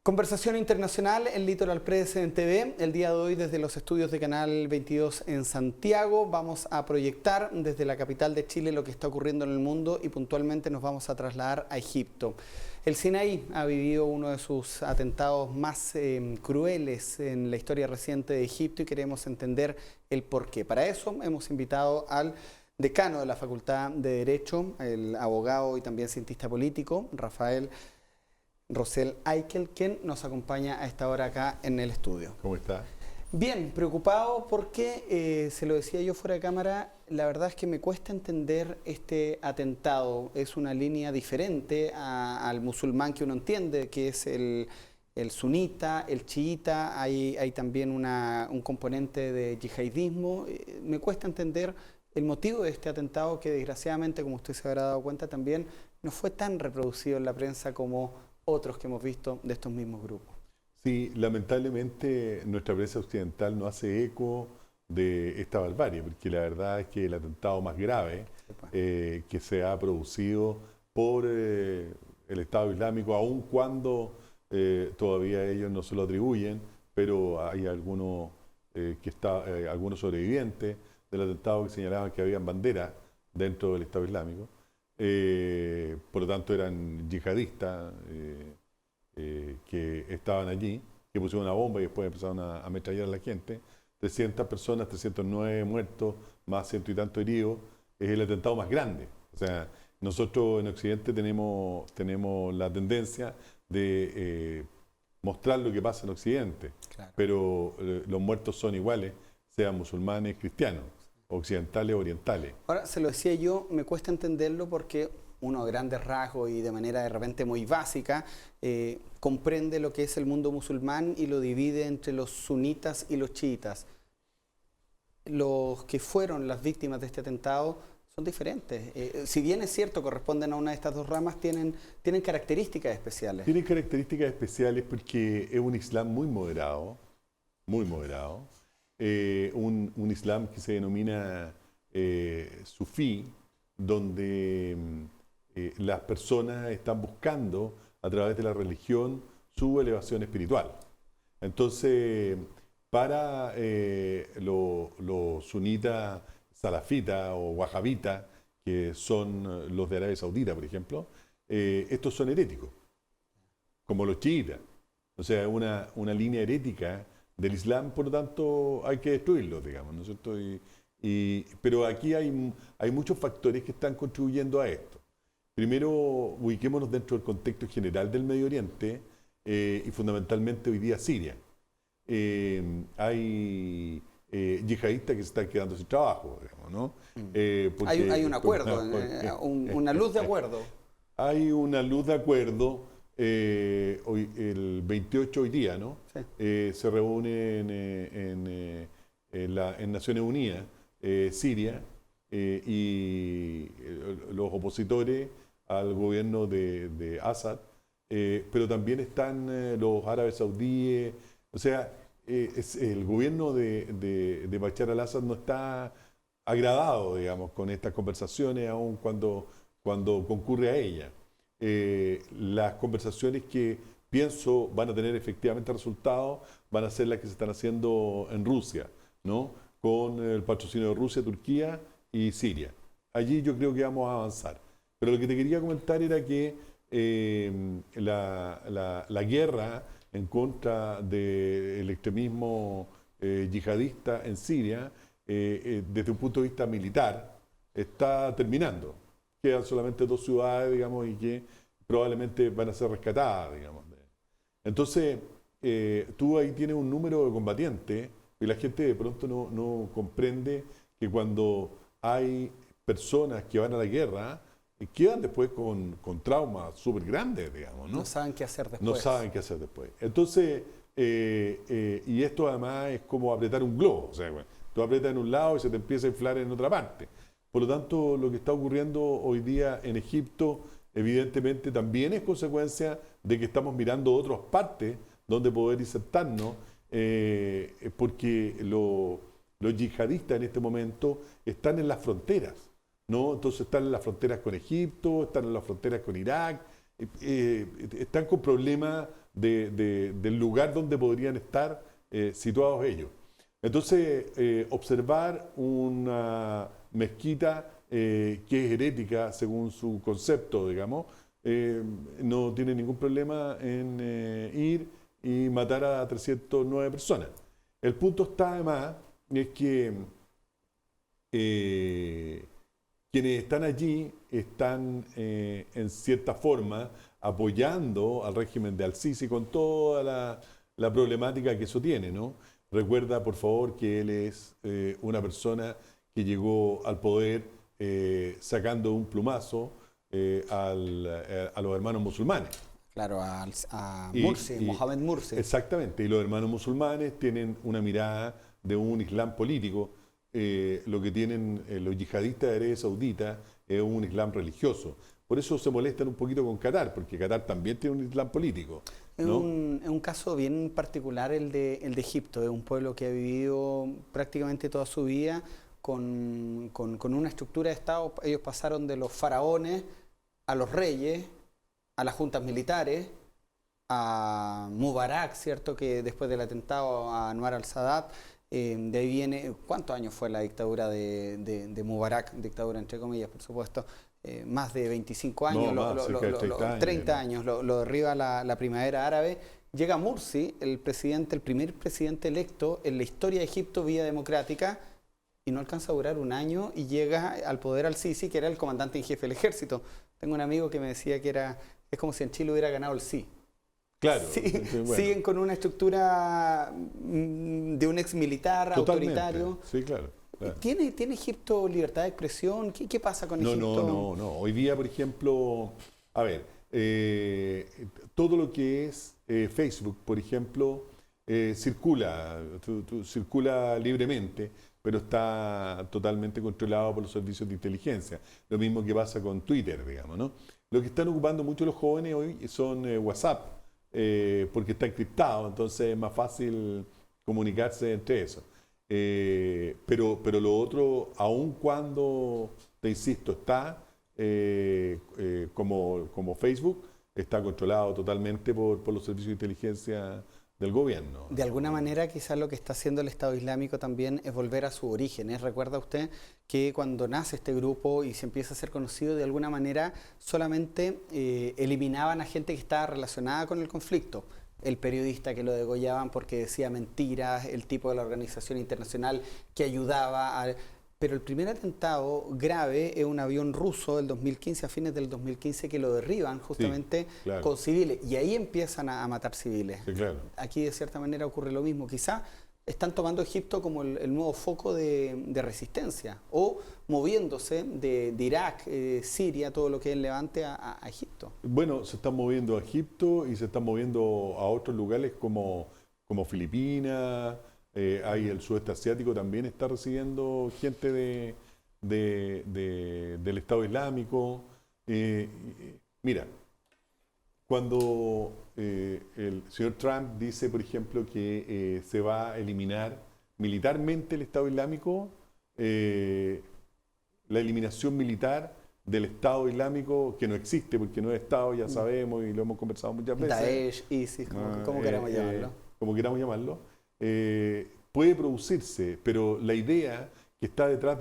Conversación internacional en Litoral Press en TV. El día de hoy desde los estudios de Canal 22 en Santiago vamos a proyectar desde la capital de Chile lo que está ocurriendo en el mundo y puntualmente nos vamos a trasladar a Egipto. El Sinaí ha vivido uno de sus atentados más crueles en la historia reciente de Egipto y queremos entender el porqué. Para eso hemos invitado al decano de la Facultad de Derecho, el abogado y también cientista político, Rafael Rosell Aikel, quien nos acompaña a esta hora acá en el estudio. ¿Cómo está? Bien, preocupado porque, se lo decía yo fuera de cámara, la verdad es que me cuesta entender este atentado. Es una línea diferente al musulmán que uno entiende, que es el sunita, el chiita, hay también un componente de yihadismo. Me cuesta entender el motivo de este atentado que desgraciadamente, como usted se habrá dado cuenta también, no fue tan reproducido en la prensa como otros que hemos visto de estos mismos grupos. Sí, lamentablemente nuestra prensa occidental no hace eco de esta barbarie, porque la verdad es que el atentado más grave que se ha producido por el Estado Islámico, aun cuando todavía ellos no se lo atribuyen, pero hay algunos algunos sobrevivientes del atentado que señalaban que habían banderas dentro del Estado Islámico. Por lo tanto eran yihadistas que estaban allí, que pusieron una bomba y después empezaron a ametrallar a la gente. 300 personas, 309 muertos, más ciento y tanto heridos. Es el atentado más grande. O sea, nosotros en Occidente tenemos la tendencia de mostrar lo que pasa en Occidente, claro, pero los muertos son iguales, sean musulmanes, cristianos, occidentales, orientales. Ahora, se lo decía yo, me cuesta entenderlo porque uno a grandes rasgos y de manera de repente muy básica comprende lo que es el mundo musulmán y lo divide entre los sunitas y los chiitas. Los que fueron las víctimas de este atentado son diferentes. Si bien es cierto, corresponden a una de estas dos ramas, tienen características especiales. Tienen características especiales porque es un Islam muy moderado, muy moderado. Un Islam que se denomina sufí, donde las personas están buscando a través de la religión su elevación espiritual. Entonces, para los sunitas salafitas o wahabitas, que son los de Arabia Saudita, por ejemplo, estos son heréticos, como los chiitas. O sea, una línea herética del Islam, por lo tanto, hay que destruirlo, digamos, ¿no es cierto? Pero aquí hay muchos factores que están contribuyendo a esto. Primero, ubiquémonos dentro del contexto general del Medio Oriente y fundamentalmente hoy día Siria. Hay yihadistas que se están quedando sin trabajo, digamos, ¿no? Hay un acuerdo, una luz de acuerdo. Hay una luz de acuerdo. El 28 hoy día, ¿no? Sí. Se reúne en Naciones Unidas, Siria, y los opositores al gobierno de Assad, pero también están los árabes saudíes. O sea, el gobierno de Bashar al-Assad no está agradado, digamos, con estas conversaciones, aun cuando concurre a ellas. Las conversaciones que pienso van a tener efectivamente resultados van a ser las que se están haciendo en Rusia, ¿no? Con el patrocinio de Rusia, Turquía y Siria. Allí yo creo que vamos a avanzar. Pero lo que te quería comentar era que la guerra en contra del extremismo yihadista en Siria, desde un punto de vista militar, está terminando. Quedan solamente 2 ciudades, digamos, y que probablemente van a ser rescatadas, digamos. Entonces, tú ahí tienes un número de combatientes y la gente de pronto no comprende que cuando hay personas que van a la guerra, quedan después con traumas súper grandes, digamos, ¿no? No saben qué hacer después. No saben qué hacer después. Entonces, y esto además es como apretar un globo. O sea, bueno, tú aprietas en un lado y se te empieza a inflar en otra parte. Por lo tanto, lo que está ocurriendo hoy día en Egipto, evidentemente también es consecuencia de que estamos mirando otras partes donde poder insertarnos, porque los yihadistas en este momento están en las fronteras, ¿no? Entonces están en las fronteras con Egipto, están en las fronteras con Irak, están con problemas del lugar donde podrían estar situados ellos. Entonces, observar una mezquita que es herética según su concepto, digamos, no tiene ningún problema en ir y matar a 309 personas. El punto está además es que quienes están allí están en cierta forma apoyando al régimen de Al-Sisi con toda la problemática que eso tiene, ¿no? Recuerda, por favor, que él es una persona que llegó al poder sacando un plumazo a los hermanos musulmanes. Claro, a Mursi, Mohamed Mursi. Exactamente, y los hermanos musulmanes tienen una mirada de un islam político. Lo que tienen los yihadistas de Arabia Saudita es un islam religioso. Por eso se molestan un poquito con Qatar, porque Qatar también tiene un islam político, ¿no? Es un caso bien particular el de Egipto. Es un pueblo que ha vivido prácticamente toda su vida con una estructura de Estado. Ellos pasaron de los faraones a los reyes, a las juntas militares, a Mubarak, ¿cierto? Que después del atentado a Anwar al-Sadat, de ahí viene, ¿cuántos años fue la dictadura de Mubarak? Dictadura entre comillas, por supuesto. Más de 25 años, no, más, 30 años, lo derriba la primavera árabe. Llega Mursi, el primer presidente electo en la historia de Egipto vía democrática, y no alcanza a durar un año y llega al poder Al-Sisi, que era el comandante en jefe del ejército. Tengo un amigo que me decía que es como si en Chile hubiera ganado el sí. Claro. Sí, bueno. Siguen con una estructura de un ex militar autoritario. Sí, claro. Claro. ¿Tiene Egipto libertad de expresión? ¿Qué pasa con Egipto? No. Hoy día, por ejemplo, a ver, todo lo que es Facebook, por ejemplo, circula libremente, pero está totalmente controlado por los servicios de inteligencia. Lo mismo que pasa con Twitter, digamos, ¿no? Lo que están ocupando mucho los jóvenes hoy son WhatsApp, porque está encriptado, entonces es más fácil comunicarse entre eso. Pero lo otro, aun cuando, te insisto, está como Facebook, está controlado totalmente por los servicios de inteligencia del gobierno. De alguna manera, quizás lo que está haciendo el Estado Islámico también es volver a sus orígenes. Recuerda usted que cuando nace este grupo y se empieza a ser conocido, de alguna manera solamente eliminaban a gente que estaba relacionada con el conflicto. El periodista que lo degollaban porque decía mentiras, el tipo de la organización internacional que ayudaba a... Pero el primer atentado grave es un avión ruso del 2015, a fines del 2015, que lo derriban justamente sí, claro, con civiles. Y ahí empiezan a matar civiles. Sí, claro. Aquí de cierta manera ocurre lo mismo. Quizá están tomando Egipto como el nuevo foco de resistencia, o moviéndose de Irak, Siria, todo lo que es el Levante, a Egipto. Bueno, se están moviendo a Egipto y se están moviendo a otros lugares como Filipinas. Hay el sudeste asiático también está recibiendo gente del Estado Islámico. Mira, cuando el señor Trump dice, por ejemplo, que se va a eliminar militarmente el Estado Islámico, la eliminación militar del Estado Islámico, que no existe porque no es Estado, ya sabemos y lo hemos conversado muchas veces. Daesh, ISIS, como queramos llamarlo. Como queramos llamarlo. Puede producirse, pero la idea que está detrás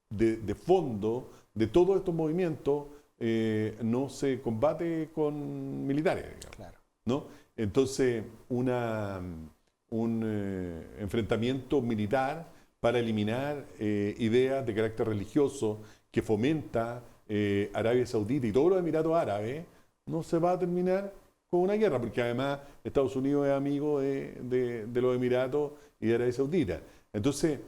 de fondo de todos estos movimientos no se combate con militares, digamos, claro, ¿no? Entonces, un enfrentamiento militar para eliminar ideas de carácter religioso que fomenta Arabia Saudita y todos los Emiratos Árabes, no se va a terminar con una guerra, porque además Estados Unidos es amigo de los Emiratos y de Arabia Saudita. Entonces,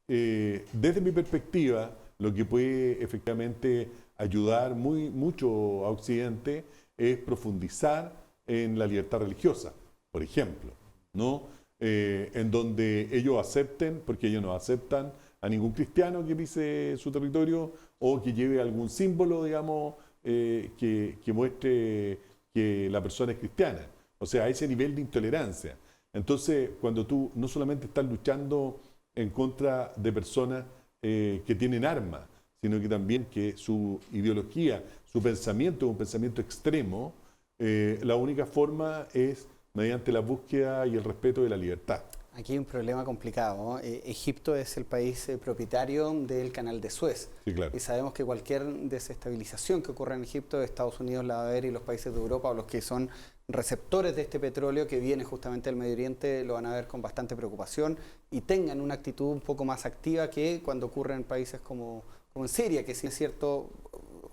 desde mi perspectiva, lo que puede efectivamente ayudar mucho a Occidente es profundizar en la libertad religiosa, por ejemplo, ¿no? En donde ellos acepten, porque ellos no aceptan a ningún cristiano que pise su territorio o que lleve algún símbolo, digamos, que muestre que la persona es cristiana. O sea, a ese nivel de intolerancia. Entonces, cuando tú no solamente estás luchando en contra de personas que tienen armas, sino que también que su ideología, su pensamiento es un pensamiento extremo, la única forma es mediante la búsqueda y el respeto de la libertad. Aquí hay un problema complicado, ¿no? Egipto es el país propietario del canal de Suez. Sí, claro. Y sabemos que cualquier desestabilización que ocurra en Egipto, Estados Unidos la va a ver y los países de Europa o los que son receptores de este petróleo que viene justamente del Medio Oriente lo van a ver con bastante preocupación y tengan una actitud un poco más activa que cuando ocurre en países como en Siria, que si es cierto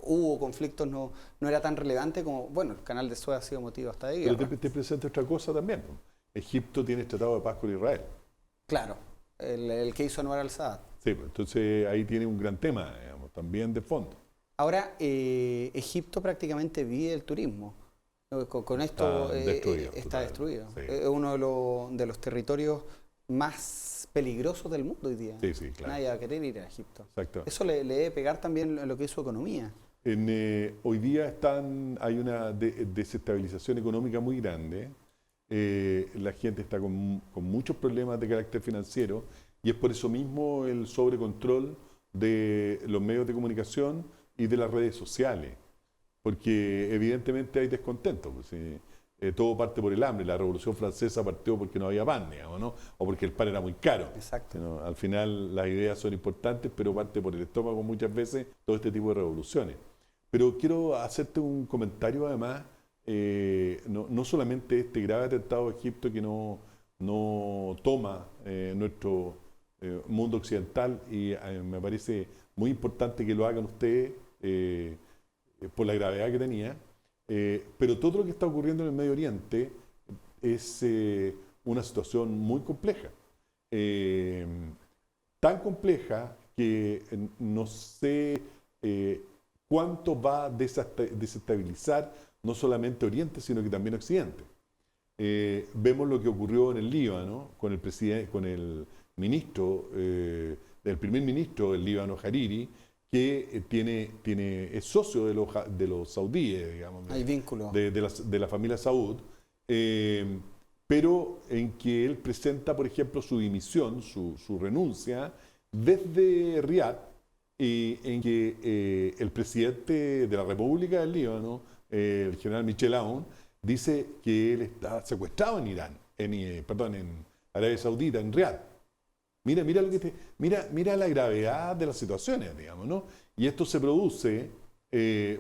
hubo conflictos, no era tan relevante como, bueno, el canal de Suez ha sido motivo hasta de guerra. Pero te presento otra cosa también. Egipto tiene tratado de paz con Israel. Claro, el que hizo Anwar al-Sadat. Sí, pues, entonces ahí tiene un gran tema, digamos, también de fondo. Ahora, Egipto prácticamente vive el turismo. Con esto está destruido. Sí. Es uno de los territorios más peligrosos del mundo hoy día. Sí, sí, claro. Nadie va a querer ir a Egipto. Exacto. Eso le debe pegar también en lo que es su economía. Hoy día hay una desestabilización económica muy grande. La gente está con muchos problemas de carácter financiero y es por eso mismo el sobrecontrol de los medios de comunicación y de las redes sociales. Porque evidentemente hay descontento. Pues, todo parte por el hambre. La Revolución Francesa partió porque no había pan, digamos, ¿no? O porque el pan era muy caro. Exacto. ¿No? Al final las ideas son importantes, pero parte por el estómago muchas veces todo este tipo de revoluciones. Pero quiero hacerte un comentario además, no solamente este grave atentado a Egipto que no toma nuestro mundo occidental y me parece muy importante que lo hagan ustedes por la gravedad que tenía, pero todo lo que está ocurriendo en el Medio Oriente es una situación muy compleja. Tan compleja que no sé cuánto va a desestabilizar no solamente Oriente, sino que también Occidente. Vemos lo que ocurrió en el Líbano con el presidente, con el ministro, el primer ministro del Líbano, Hariri, que es socio de los saudíes, digamos. Hay vínculo. De la familia Saud, pero en que él presenta, por ejemplo, su dimisión, su renuncia, desde Riad, en que el presidente de la República del Líbano, el general Michel Aoun, dice que él está secuestrado en en Arabia Saudita, en Riad. Mira la gravedad de las situaciones, digamos, ¿no? Y esto se produce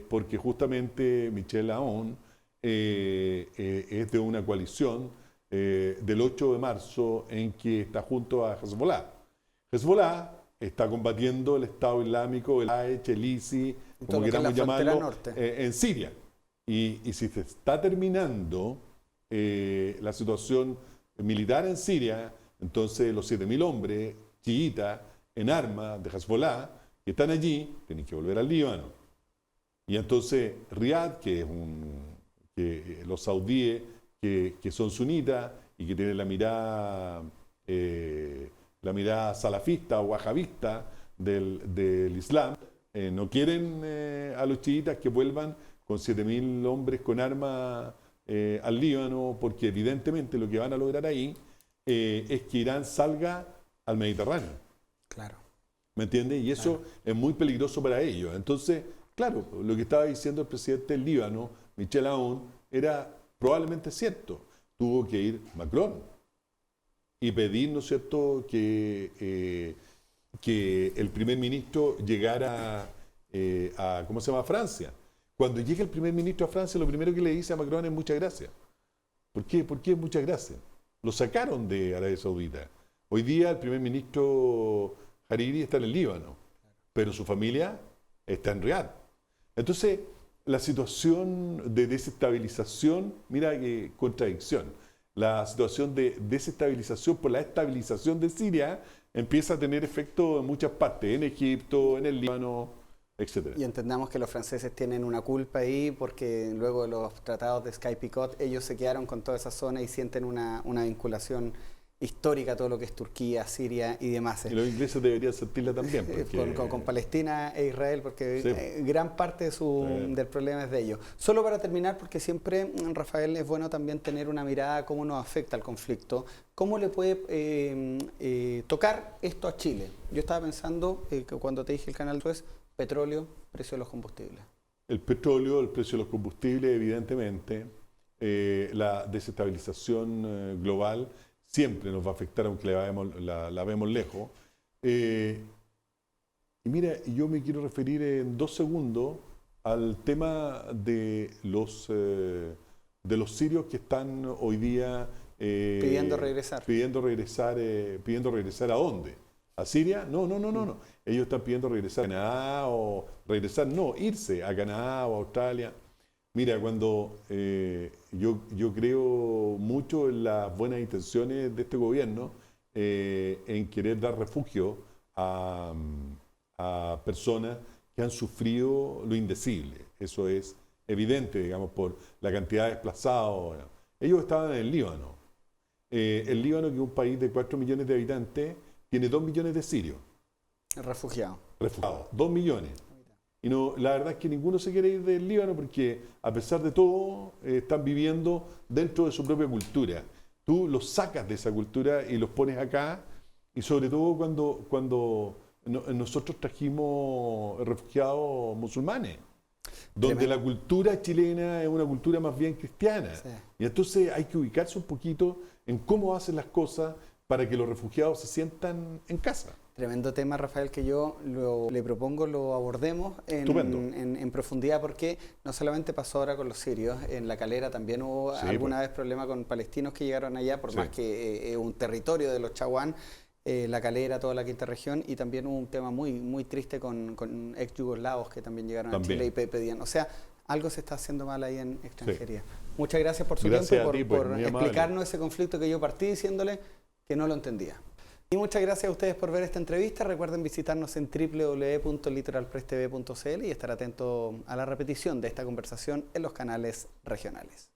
porque justamente Michel Aoun es de una coalición del 8 de marzo en que está junto a Hezbollah. Hezbollah está combatiendo el Estado Islámico, el Daesh, el ISIS, como queramos llamarlo, en Siria. Y si se está terminando la situación militar en Siria, entonces los 7.000 hombres chiitas en armas de Hezbollah que están allí tienen que volver al Líbano. Y entonces Riad, que los saudíes que son sunitas y que tienen la mirada salafista o wahabista del Islam, no quieren a los chiitas que vuelvan con 7.000 hombres con armas al Líbano, porque evidentemente lo que van a lograr ahí es que Irán salga al Mediterráneo. Claro. ¿Me entiendes? Y eso es muy peligroso para ellos. Entonces, claro, lo que estaba diciendo el presidente del Líbano, Michel Aoun, era probablemente cierto. Tuvo que ir Macron y pedir, ¿no es cierto?, que el primer ministro llegara a ¿cómo se llama?, Francia. Cuando llega el primer ministro a Francia, lo primero que le dice a Macron es muchas gracias. ¿Por qué? ¿Por qué muchas gracias? Lo sacaron de Arabia Saudita. Hoy día el primer ministro Hariri está en el Líbano, pero su familia está en Riad. Entonces, la situación de desestabilización, mira qué contradicción. La situación de desestabilización por la estabilización de Siria empieza a tener efecto en muchas partes, en Egipto, en el Líbano, etc. Y entendamos que los franceses tienen una culpa ahí porque luego de los tratados de Sykes-Picot ellos se quedaron con toda esa zona y sienten una vinculación histórica a todo lo que es Turquía, Siria y demás. Y los ingleses deberían sentirla también. Porque... Con Palestina e Israel, porque sí, gran parte del problema es de ellos. Solo para terminar, porque siempre, Rafael, es bueno también tener una mirada a cómo nos afecta el conflicto. ¿Cómo le puede tocar esto a Chile? Yo estaba pensando, que cuando te dije el canal Suez, Petróleo, precio de los combustibles. El petróleo, el precio de los combustibles, evidentemente, la desestabilización global siempre nos va a afectar, aunque la vemos lejos. Y mira, yo me quiero referir en 2 segundos al tema de los sirios que están hoy día Pidiendo regresar. Pidiendo regresar ¿a dónde? ¿A Siria? No. Ellos están pidiendo regresar a Canadá o irse a Canadá o a Australia. Mira, cuando yo creo mucho en las buenas intenciones de este gobierno en querer dar refugio a personas que han sufrido lo indecible. Eso es evidente, digamos, por la cantidad de desplazados. Ellos estaban en el Líbano. El Líbano, que es un país de 4 millones de habitantes, tiene 2 millones de sirios. Refugiados. 2 millones. Y no, la verdad es que ninguno se quiere ir del Líbano porque, a pesar de todo, están viviendo dentro de su propia cultura. Tú los sacas de esa cultura y los pones acá, y sobre todo cuando nosotros trajimos refugiados musulmanes, donde la cultura chilena es una cultura más bien cristiana. Sí. Y entonces hay que ubicarse un poquito en cómo hacen las cosas para que los refugiados se sientan en casa. Tremendo tema, Rafael, que yo le propongo lo abordemos en profundidad, porque no solamente pasó ahora con los sirios, en La Calera también hubo alguna vez problema con palestinos que llegaron allá, por más que es un territorio de los chaguán, La Calera, toda la quinta región, y también hubo un tema muy, muy triste con ex yugoslavos que también llegaron a Chile y pedían. O sea, algo se está haciendo mal ahí en extranjería. Muchas gracias por su tiempo y por explicarnos ese conflicto que yo partí diciéndole que no lo entendía. Y muchas gracias a ustedes por ver esta entrevista. Recuerden visitarnos en www.litoralpresstv.cl y estar atentos a la repetición de esta conversación en los canales regionales.